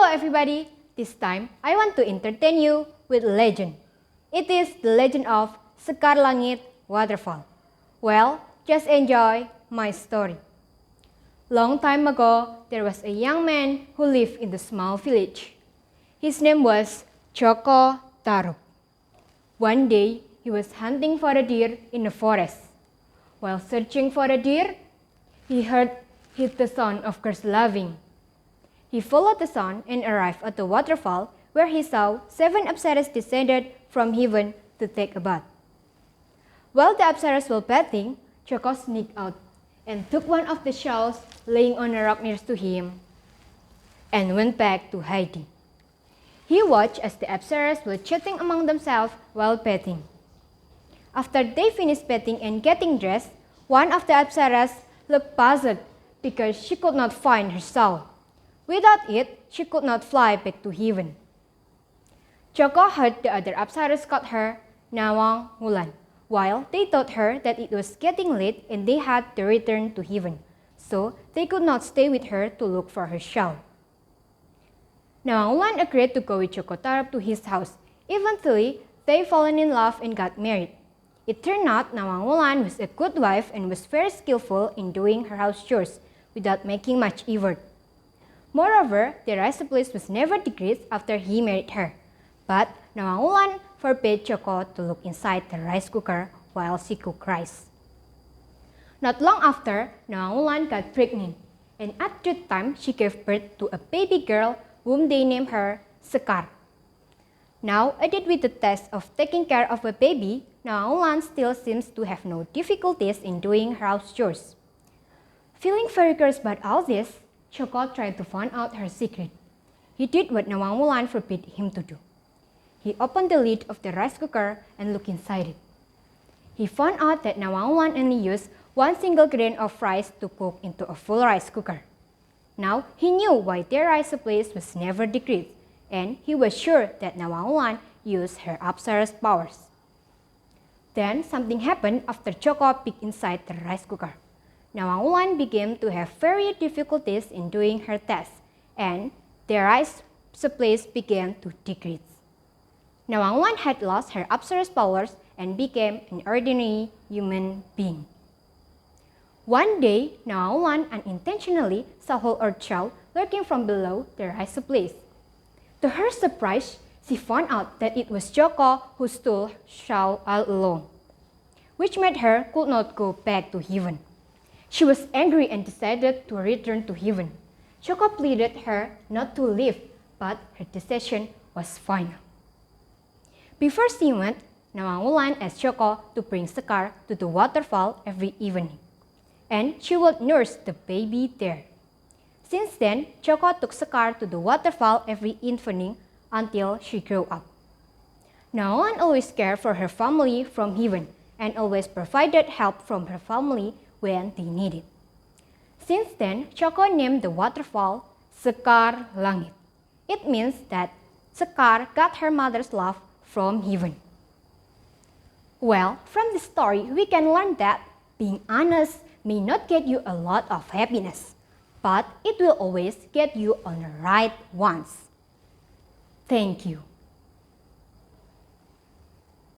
everybody, this time I want to entertain you with a legend. It is the legend of Sekar Langit Waterfall. Well, just enjoy my story. Long time ago, there was a young man who lived in the small village. His name was Joko Tarub. One day, he was hunting for a deer in the forest. While searching for a deer, he heard the sound of girls laughing. He followed the sound and arrived at the waterfall where he saw 7 apsaras descended from heaven to take a bath. While the apsaras were bathing, Joko sneaked out and took one of the shawls laying on a rock nearest to him and went back to hiding. He watched as the apsaras were chatting among themselves while bathing. After they finished bathing and getting dressed, one of the apsaras looked puzzled because she could not find her shawl. Without it, she could not fly back to heaven. Joko heard the other apsaras called her Nawang Wulan, while they told her that it was getting late and they had to return to heaven, so they could not stay with her to look for her shawl. Nawang Wulan agreed to go with Joko Tarub to his house. Eventually, they fallen in love and got married. It turned out Nawang Wulan was a good wife and was very skillful in doing her house chores without making much effort. Moreover, the rice place was never decreased after he married her. But Nawang Wulan forbade Joko to look inside the rice cooker while she cooked rice. Not long after, Nawang Wulan got pregnant, and at that time she gave birth to a baby girl whom they named her Sekar. Now, added with the task of taking care of a baby, Nawang Wulan still seems to have no difficulties in doing her house chores. Feeling very curious about all this, Joko tried to find out her secret. He did what Nawang Wulan forbade him to do. He opened the lid of the rice cooker and looked inside it. He found out that Nawang Wulan only used 1 single grain of rice to cook into a full rice cooker. Now he knew why their rice place was never decreased, and he was sure that Nawang Wulan used her apsara's powers. Then something happened after Joko peeked inside the rice cooker. Nawang Wulan began to have very difficulties in doing her task, and their rice supplies began to decrease. Nawang Wulan had lost her apsara's powers and became an ordinary human being. One day, Nawang Wulan unintentionally saw a whole earth shawl lurking from below the rice supplies. To her surprise, she found out that it was Joko who stole her shawl all along, which made her could not go back to heaven. She was angry and decided to return to heaven. Joko pleaded her not to leave, but her decision was final. Before she went, Nawang Wulan asked Joko to bring Sekar to the waterfall every evening, and she would nurse the baby there. Since then, Joko took Sekar to the waterfall every evening until she grew up. Nawang Wulan always cared for her family from heaven and always provided help from her family when they needed. Since then, Joko named the waterfall Sekar Langit. It means that Sekar got her mother's love from heaven. Well, from this story, we can learn that being honest may not get you a lot of happiness, but it will always get you on the right ones. Thank you.